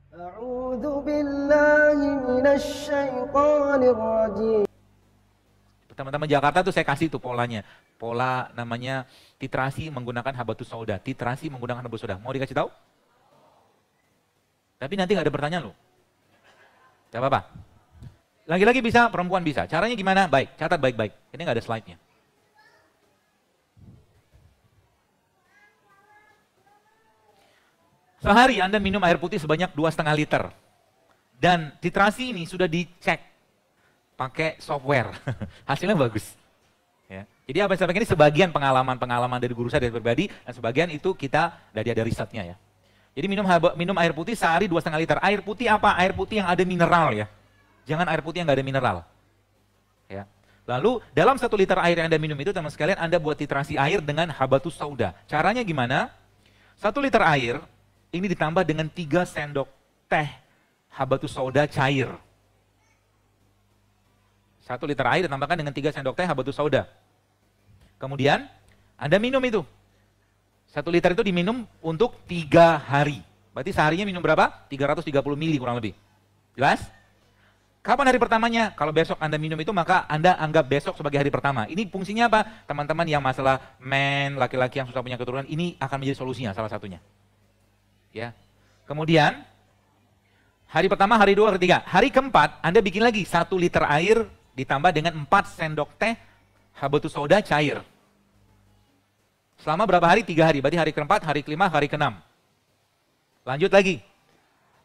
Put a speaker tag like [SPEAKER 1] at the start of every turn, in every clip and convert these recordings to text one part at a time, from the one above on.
[SPEAKER 1] أعوذ بالله من الشيطان الرجيم.
[SPEAKER 2] Teman-teman Jakarta tuh saya kasih tuh polanya. Pola namanya titrasi menggunakan habatus sauda. Titrasi menggunakan habatus sauda. Mau dikasih tahu? Tapi nanti nggak ada pertanyaan loh. Gak apa-apa. Lagi-lagi bisa, perempuan bisa. Caranya gimana? Baik, catat baik-baik. Ini nggak ada slide-nya. Sehari Anda minum air putih sebanyak 2,5 liter. Dan titrasi ini sudah dicek pakai software. Hasilnya bagus. Ya. Jadi apa yang saya sampaikan ini sebagian pengalaman-pengalaman dari guru saya dari pribadi, dan sebagian itu kita dari ada risetnya ya. Jadi minum air putih sehari 2,5 liter. Air putih apa? Air putih yang ada mineral ya. Jangan air putih yang nggak ada mineral. Ya. Lalu dalam 1 liter air yang Anda minum itu teman sekalian Anda buat titrasi air dengan habatus sauda. Caranya gimana? 1 liter air ini ditambah dengan 3 sendok teh habatus sauda cair. 1 liter air ditambahkan dengan 3 sendok teh habatus sauda. Kemudian Anda minum itu. 1 liter itu diminum untuk 3 hari. Berarti seharinya minum berapa? 330 mili kurang lebih. Jelas? Kapan hari pertamanya? Kalau besok Anda minum itu maka Anda anggap besok sebagai hari pertama. Ini fungsinya apa? Teman-teman yang masalah men, laki-laki yang susah punya keturunan, ini akan menjadi solusinya salah satunya. Ya. Kemudian hari pertama, hari 2, hari 3. Hari keempat Anda bikin lagi 1 liter air ditambah dengan 4 sendok teh habatus sauda cair. Selama berapa hari? 3 hari. Berarti hari keempat, hari kelima, hari keenam. Lanjut lagi.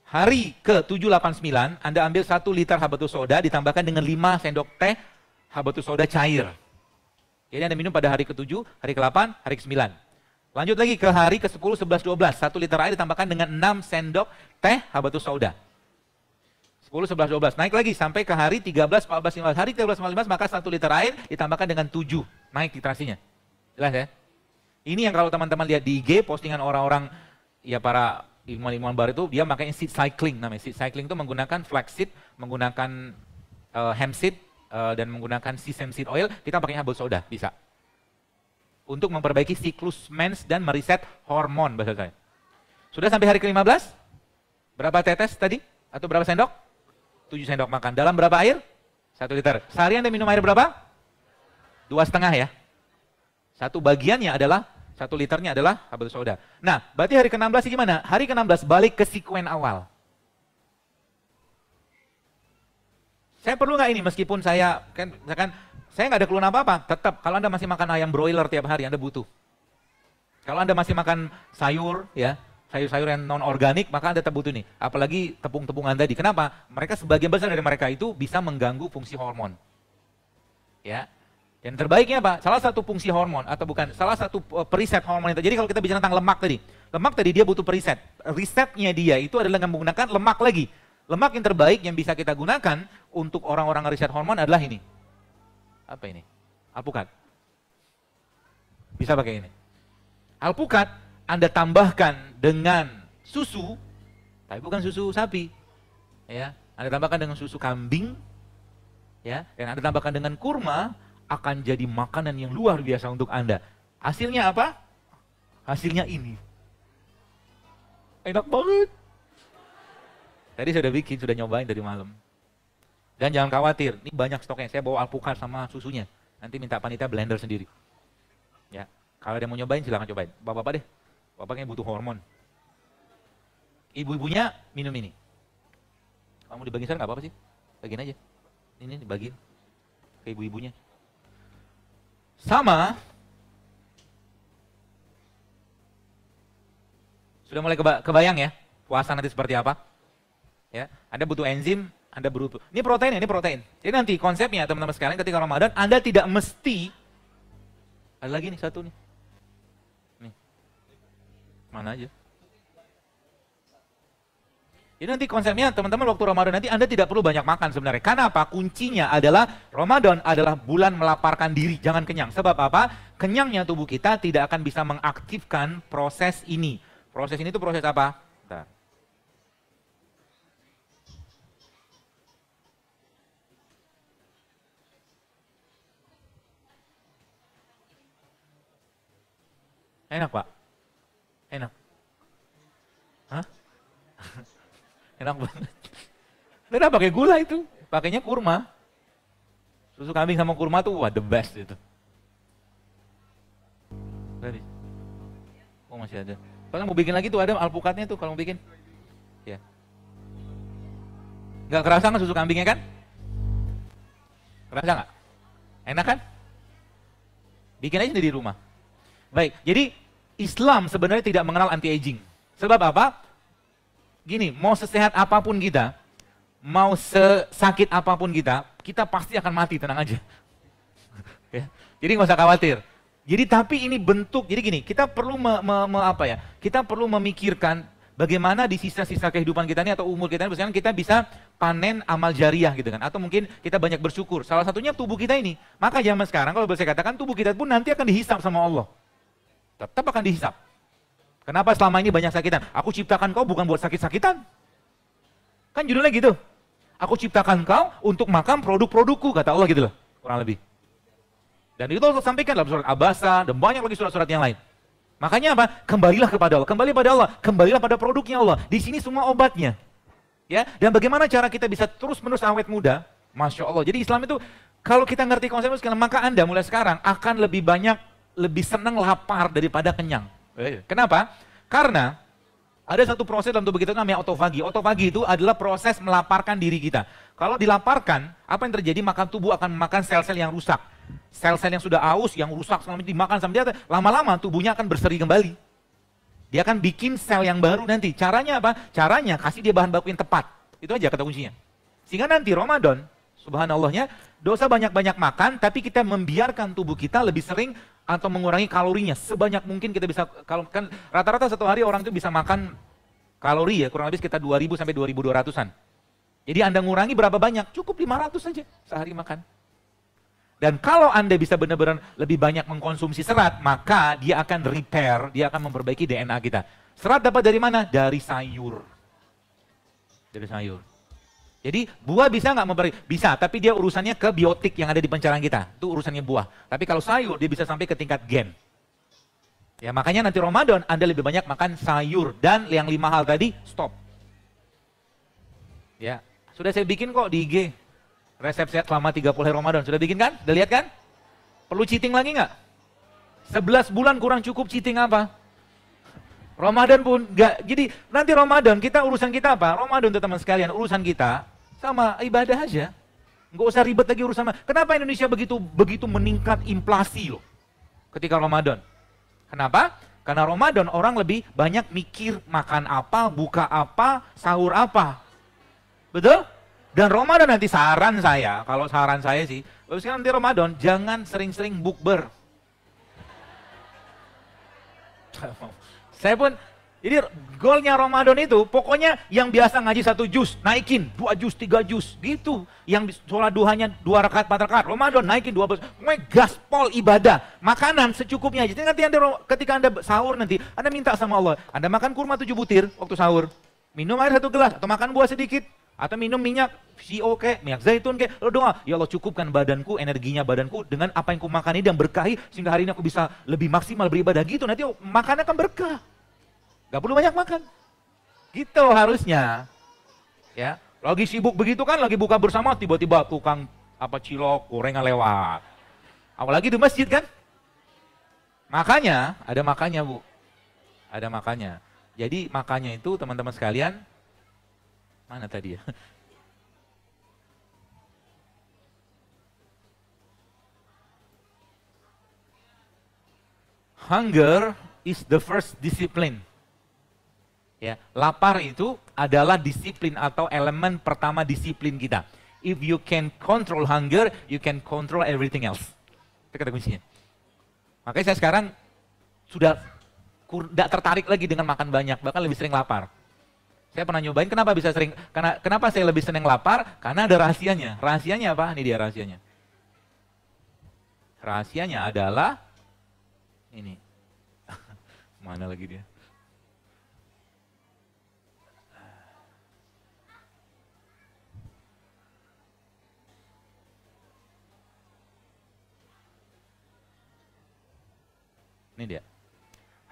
[SPEAKER 2] Hari ke-7, 8, 9, Anda ambil 1 liter habatus sauda ditambahkan dengan 5 sendok teh habatus sauda cair. Jadi Anda minum pada hari ke-7, hari ke-8, hari ke-9. Lanjut lagi ke hari ke-10, 11, 12. 1 liter air ditambahkan dengan 6 sendok teh habatus sauda. 10, 11, 12. Naik lagi sampai ke hari 13, 14, 15. Hari 13, 15 maka 1 liter air ditambahkan dengan 7. Naik titrasinya. Jelas ya? Ini yang kalau teman-teman lihat di IG, postingan orang-orang, ya para ilmuwan-ilmuwan baru itu, dia makanya seed cycling namanya. Seed cycling itu menggunakan flax seed, menggunakan hemp seed, dan menggunakan sesame seed oil. Kita pakai habatus sauda, bisa. Untuk memperbaiki siklus mens dan meriset hormon bahasa saya. Sudah sampai hari ke-15? Berapa tetes tadi? Atau berapa sendok? 7 sendok makan. Dalam berapa air? 1 liter. Sehari Anda minum air berapa? 2,5 ya. Satu bagiannya adalah, 1 liternya adalah habatus sauda. Nah, berarti hari ke-16 gimana? Hari ke-16 balik ke sekuen awal. Saya perlu nggak ini meskipun saya kan misalkan saya nggak ada keluhan apa-apa, tetap kalau Anda masih makan ayam broiler tiap hari Anda butuh. Kalau Anda masih makan sayur ya, sayur-sayur yang non organik maka Anda tetap butuh nih. Apalagi tepung-tepungan tadi. Kenapa? Mereka sebagian besar dari mereka itu bisa mengganggu fungsi hormon. Ya. Dan terbaiknya apa? Salah satu fungsi hormon atau bukan, salah satu periset hormon itu. Jadi kalau kita bicara tentang lemak tadi dia butuh periset. Risetnya dia itu adalah menggunakan lemak lagi. Lemak yang terbaik yang bisa kita gunakan untuk orang-orang riset hormon adalah ini. Apa ini? Alpukat. Bisa pakai ini. Alpukat Anda tambahkan dengan susu, tapi bukan susu sapi. Ya, Anda tambahkan dengan susu kambing, ya, dan Anda tambahkan dengan kurma, akan jadi makanan yang luar biasa untuk Anda. Hasilnya apa? Hasilnya ini. Enak banget. Tadi saya udah bikin, sudah nyobain dari malam. Dan jangan khawatir, ini banyak stoknya. Saya bawa alpukat sama susunya. Nanti minta panitia blender sendiri. Ya, kalau ada yang mau nyobain silahkan cobain. Bapak-bapak deh, bapaknya butuh hormon. Ibu-ibunya minum ini. Kamu dibagiin sana nggak apa-apa sih, bagiin aja. Ini dibagiin ke ibu-ibunya. Sama, sudah mulai kebayang ya, puasa nanti seperti apa? Ya, Anda butuh enzim, Anda butuh. Ini protein, ini protein. Jadi nanti konsepnya teman-teman sekalian ketika Ramadan, Anda tidak mesti. Ada lagi nih satu nih. Nih, mana aja? Jadi nanti konsepnya teman-teman waktu Ramadan nanti Anda tidak perlu banyak makan sebenarnya. Karena apa? Kuncinya adalah Ramadan adalah bulan melaparkan diri, jangan kenyang. Sebab apa? Kenyangnya tubuh kita tidak akan bisa mengaktifkan proses ini. Proses ini itu proses apa? Bentar. Enak Pak? Enak? Hah? Enak banget. Tidak pakai gula itu, pakainya kurma. Susu kambing sama kurma tuh wah the best itu. Oh masih ada. Kalau mau bikin lagi tuh ada alpukatnya tuh kalau mau bikin. Ya. Nggak kerasa nggak susu kambingnya kan? Kerasa nggak? Enak kan? Bikin aja di rumah. Baik, jadi Islam sebenarnya tidak mengenal anti-aging. Sebab apa? Gini, mau sesehat apapun kita, mau sesakit apapun kita pasti akan mati, tenang aja. Ya. Jadi nggak usah khawatir. Jadi tapi ini bentuk, jadi gini, kita perlu kita perlu memikirkan bagaimana di sisa-sisa kehidupan kita ini atau umur kita ini, misalkan kita bisa panen amal jariah gitu kan, atau mungkin kita banyak bersyukur. Salah satunya tubuh kita ini. Maka zaman sekarang kalau boleh saya katakan tubuh kita pun nanti akan dihisap sama Allah. Tetap akan dihisap. Kenapa selama ini banyak sakitan? Aku ciptakan kau bukan buat sakit-sakitan. Kan judulnya gitu. Aku ciptakan kau untuk makan produk-produkku, kata Allah gitu loh, kurang lebih. Dan itu Allah sampaikan dalam surat Abasa dan banyak lagi surat-surat yang lain. Makanya apa? Kembalilah kepada Allah, kembali pada Allah, kembalilah pada produknya Allah. Di sini semua obatnya. Ya, dan bagaimana cara kita bisa terus-menerus awet muda? Masya Allah. Jadi Islam itu kalau kita ngerti konsep itu, maka Anda mulai sekarang akan lebih senang lapar daripada kenyang. Kenapa? Karena ada satu proses dalam tubuh kita namanya autofagi. Autofagi itu adalah proses melaparkan diri kita. Kalau dilaparkan, apa yang terjadi? Maka tubuh akan memakan sel-sel yang rusak. Sel-sel yang sudah aus, yang rusak, selama dimakan sama dia, lama-lama tubuhnya akan berseri kembali. Dia akan bikin sel yang baru nanti. Caranya apa? Caranya kasih dia bahan baku yang tepat. Itu aja kata kuncinya. Sehingga nanti Ramadan, subhanallahnya, dosa banyak-banyak makan, tapi kita membiarkan tubuh kita lebih sering atau mengurangi kalorinya. Sebanyak mungkin kita bisa, kalau kan rata-rata satu hari orang itu bisa makan kalori ya, kurang lebih sekitar 2000 sampai 2200-an. Jadi Anda ngurangi berapa banyak? Cukup 500 saja sehari makan. Dan kalau Anda bisa benar-benar lebih banyak mengkonsumsi serat, maka dia akan repair, dia akan memperbaiki DNA kita. Serat dapat dari mana? Dari sayur. Dari sayur. Jadi buah bisa nggak memperbaiki? Bisa, tapi dia urusannya ke biotik yang ada di pencernaan kita. Itu urusannya buah. Tapi kalau sayur, dia bisa sampai ke tingkat gen. Ya makanya nanti Ramadan Anda lebih banyak makan sayur. Dan yang 5 hal tadi, stop. Ya, sudah saya bikin kok di IG. Resep sehat selama 30 hari Ramadan. Sudah bikin kan? Sudah lihat kan? Perlu cheating lagi nggak? 11 bulan kurang cukup cheating apa? Ramadan pun nggak. Jadi nanti Ramadan urusan kita apa? Ramadan teman sekalian, urusan kita sama ibadah aja. Nggak usah ribet lagi urusan. Kenapa Indonesia begitu meningkat inflasi loh ketika Ramadan? Kenapa? Karena Ramadan orang lebih banyak mikir makan apa, buka apa, sahur apa. Betul? Dan Ramadan nanti saran saya sih, sekarang nanti Ramadan jangan sering-sering bukber. Saya pun, jadi goalnya Ramadan itu pokoknya yang biasa ngaji 1 juz, naikin 2 juz, 3 juz, gitu. Yang sholat duhanya 2 rakaat, 4 rakaat, Ramadan naikin 12, pokoknya gaspol ibadah, makanan secukupnya aja. Jadi nanti ketika Anda sahur nanti, Anda minta sama Allah, Anda makan kurma 7 butir waktu sahur, minum air 1 gelas, atau makan buah sedikit, atau minum minyak CEO minyak zaitun lo doa, ya Allah cukupkan badanku, energinya badanku dengan apa yang ku makan ini dan berkahi sehingga hari ini aku bisa lebih maksimal beribadah gitu, nanti makannya akan berkah. Gak perlu banyak makan. Gitu harusnya. Ya, lagi sibuk begitu kan, lagi buka bersama tiba-tiba tukang cilok, gorengan lewat. Apalagi di masjid kan? Makanya, ada makanya Bu. Ada makanya. Jadi makanya itu teman-teman sekalian, mana tadi ya? Hunger is the first discipline. Ya, lapar itu adalah disiplin atau elemen pertama disiplin kita. If you can control hunger, you can control everything else. Itu kata kuncinya. Makanya saya sekarang sudah tidak tertarik lagi dengan makan banyak, bahkan lebih sering lapar. Saya pernah nyobain, kenapa saya lebih senang lapar? Karena ada rahasianya. Rahasianya apa? Ini dia rahasianya. Rahasianya adalah ini. Mana lagi dia? Ini dia.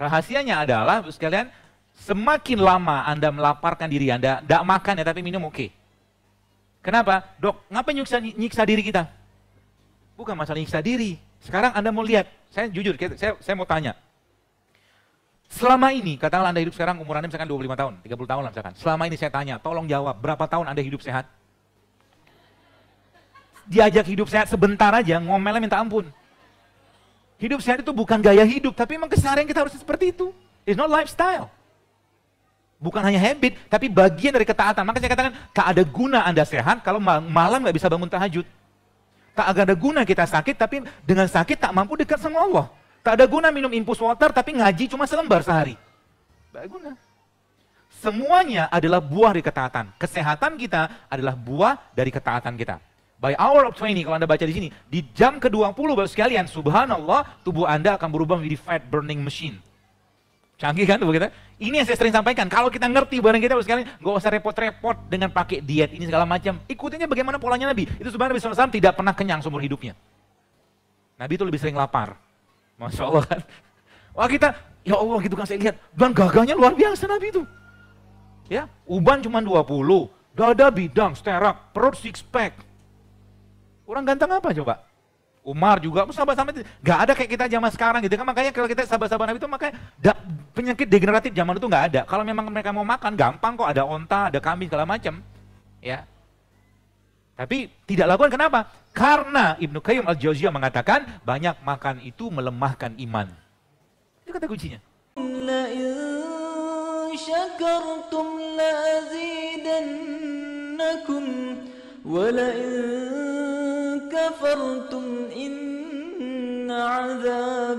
[SPEAKER 2] Rahasianya adalah, sekalian, Semakin lama Anda melaparkan diri Anda, tidak makan ya tapi minum oke. Kenapa? Dok, ngapain nyiksa diri kita? Bukan masalah nyiksa diri. Sekarang Anda mau lihat, saya jujur, saya mau tanya. Selama ini, katakanlah Anda hidup sekarang umur Anda misalkan 25 tahun, 30 tahun lah misalkan. Selama ini saya tanya, tolong jawab, berapa tahun Anda hidup sehat? Diajak hidup sehat sebentar aja, ngomelnya minta ampun. Hidup sehat itu bukan gaya hidup, tapi memang keseharian kita harus seperti itu. It's not lifestyle. Bukan hanya habit, tapi bagian dari ketaatan. Maka saya katakan, tak ada guna Anda sehat kalau malam nggak bisa bangun tahajud. Tak ada guna kita sakit, tapi dengan sakit tak mampu dekat sama Allah. Tak ada guna minum infus water, tapi ngaji cuma selembar sehari. Tak ada guna. Semuanya adalah buah dari ketaatan. Kesehatan kita adalah buah dari ketaatan kita. By hour of training, kalau Anda baca di sini, di jam ke-20 Bapak sekalian, subhanallah, tubuh Anda akan berubah menjadi fat burning machine. Canggih kan tubuh kita? Ini yang saya sering sampaikan, kalau kita ngerti barang kita Bapak sekalian, nggak usah repot-repot dengan pakai diet ini segala macam. Ikutinya bagaimana polanya Nabi. Itu sebenarnya Nabi SAW tidak pernah kenyang seumur hidupnya. Nabi itu lebih sering lapar. Masya Allah kan. Wah kita, ya Allah gitu kan saya lihat, dan gagahnya luar biasa Nabi itu. Ya, uban cuma 20, dada bidang, sterak, perut six pack. Orang ganteng apa coba? Umar juga, sahabat-sahabat nggak ada kayak kita zaman sekarang gitu kan. Makanya kalau kita sahabat-sahabat Nabi itu makanya penyakit degeneratif zaman itu nggak ada. Kalau memang mereka mau makan gampang kok, ada onta, ada kambing segala macam. Ya. Tapi tidak lakukan kenapa? Karena Ibnu Qayyim al-Jauziyah mengatakan banyak makan itu melemahkan iman. Itu kata kuncinya. La in syakartum la azidannakum wa la in kafartum inna 'adzab